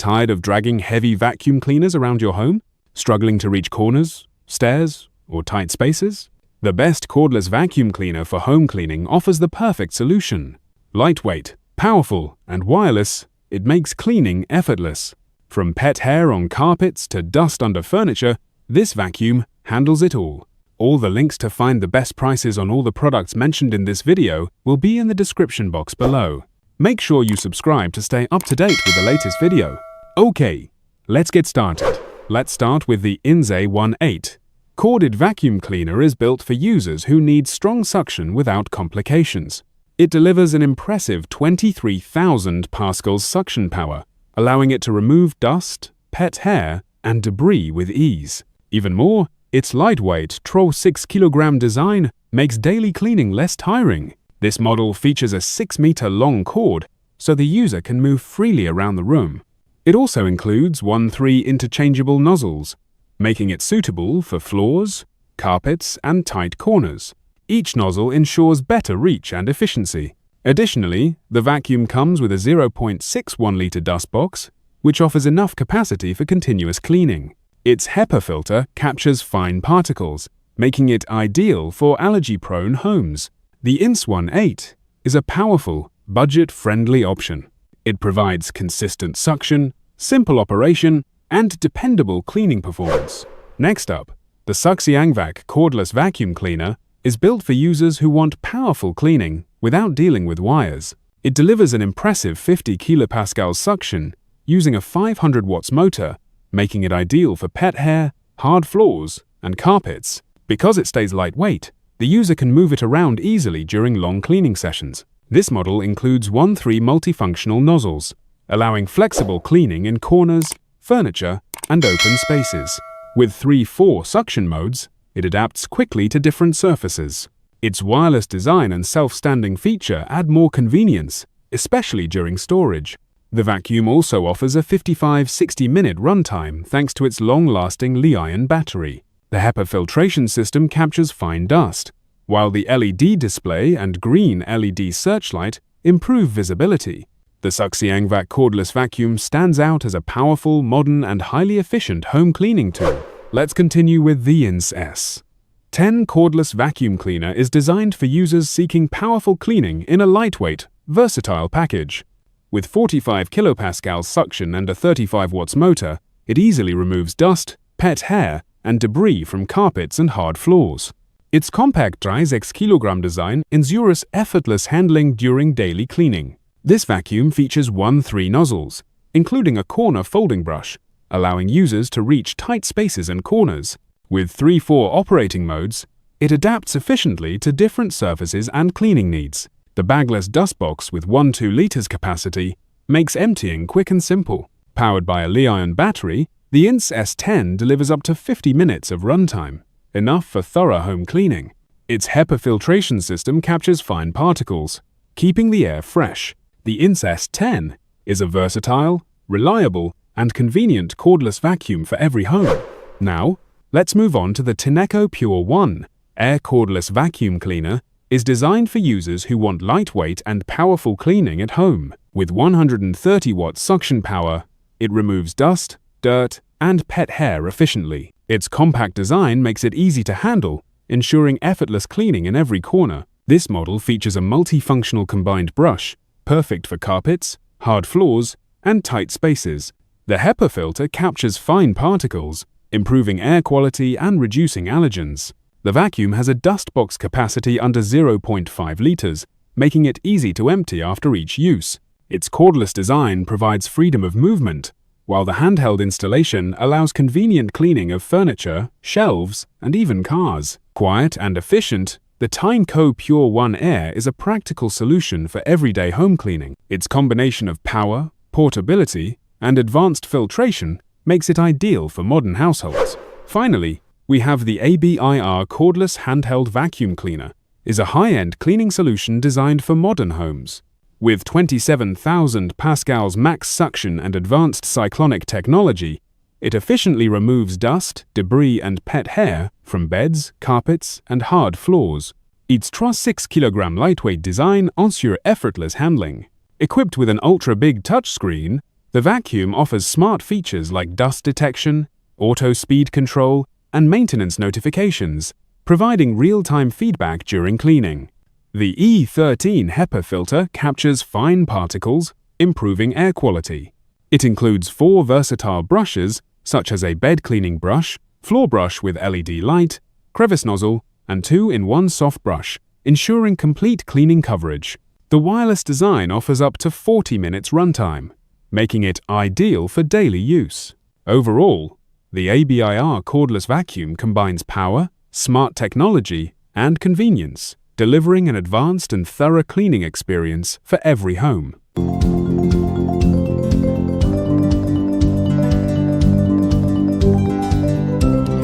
Tired of dragging heavy vacuum cleaners around your home? Struggling to reach corners, stairs, or tight spaces? The best cordless vacuum cleaner for home cleaning offers the perfect solution. Lightweight, powerful, and wireless, it makes cleaning effortless. From pet hair on carpets to dust under furniture, this vacuum handles it all. All the links to find the best prices on all the products mentioned in this video will be in the description box below. Make sure you subscribe to stay up to date with the latest video. Okay, let's get started. Let's start with the INSE 1.8. Corded vacuum cleaner is built for users who need strong suction without complications. It delivers an impressive 23,000 pascals suction power, allowing it to remove dust, pet hair, and debris with ease. Even more, its lightweight 6 kg design makes daily cleaning less tiring. This model features a 6-meter-long cord, so the user can move freely around the room. It also includes 3 interchangeable nozzles, making it suitable for floors, carpets, and tight corners. Each nozzle ensures better reach and efficiency. Additionally, the vacuum comes with a 0.61-liter dust box, which offers enough capacity for continuous cleaning. Its HEPA filter captures fine particles, making it ideal for allergy-prone homes. The INSE 1.8 is a powerful, budget-friendly option. It provides consistent suction, simple operation, and dependable cleaning performance. Next up, the SUXIANGVAC Cordless Vacuum Cleaner is built for users who want powerful cleaning without dealing with wires. It delivers an impressive 50 kilopascals suction using a 500 watts motor, making it ideal for pet hair, hard floors, and carpets. Because it stays lightweight, the user can move it around easily during long cleaning sessions. This model includes 3 multifunctional nozzles, allowing flexible cleaning in corners, furniture, and open spaces. With 3/4 suction modes, it adapts quickly to different surfaces. Its wireless design and self-standing feature add more convenience, especially during storage. The vacuum also offers a 55-60-minute runtime thanks to its long-lasting Li-ion battery. The HEPA filtration system captures fine dust, while the LED display and green LED searchlight improve visibility. The SUXIANGVAC Cordless Vacuum stands out as a powerful, modern, and highly efficient home cleaning tool. Let's continue with the INSE 10 Cordless Vacuum Cleaner is designed for users seeking powerful cleaning in a lightweight, versatile package. With 45 kilopascals suction and a 35 watts motor, it easily removes dust, pet hair, and debris from carpets and hard floors. Its compact 6 kg design ensures effortless handling during daily cleaning. This vacuum features 3 nozzles, including a corner folding brush, allowing users to reach tight spaces and corners. With 3/4 operating modes, it adapts efficiently to different surfaces and cleaning needs. The bagless dust box with 2 liters capacity makes emptying quick and simple. Powered by a Li-ion battery, the INSE 10 delivers up to 50 minutes of runtime, enough for thorough home cleaning. Its HEPA filtration system captures fine particles, keeping the air fresh. The INSE 10 is a versatile, reliable, and convenient cordless vacuum for every home. Now, let's move on to the Tineco Pure 1 ABIR Cordless Vacuum Cleaner is designed for users who want lightweight and powerful cleaning at home. With 130 watts suction power, it removes dust, dirt, and pet hair efficiently. Its compact design makes it easy to handle, ensuring effortless cleaning in every corner. This model features a multifunctional combined brush, perfect for carpets, hard floors, and tight spaces. The HEPA filter captures fine particles, improving air quality and reducing allergens. The vacuum has a dust box capacity under 0.5 liters, making it easy to empty after each use. Its cordless design provides freedom of movement, while the handheld installation allows convenient cleaning of furniture, shelves, and even cars. Quiet and efficient, the Tineco Pure 1 Air is a practical solution for everyday home cleaning. Its combination of power, portability, and advanced filtration makes it ideal for modern households. Finally, we have the ABIR Cordless Handheld Vacuum Cleaner. Is a high-end cleaning solution designed for modern homes. With 27,000 pascals max suction and advanced cyclonic technology, it efficiently removes dust, debris, and pet hair from beds, carpets, and hard floors. Its 6 kg lightweight design ensures effortless handling. Equipped with an ultra-big touchscreen, The vacuum offers smart features like dust detection, auto speed control, and maintenance notifications, providing real-time feedback during cleaning. The E13 HEPA filter captures fine particles, improving air quality. It includes 4 versatile brushes, such as a bed cleaning brush, floor brush with LED light, crevice nozzle, and 2-in-1 soft brush, ensuring complete cleaning coverage. The wireless design offers up to 40 minutes runtime, making it ideal for daily use. Overall, the ABIR Cordless Vacuum combines power, smart technology, and convenience, delivering an advanced and thorough cleaning experience for every home.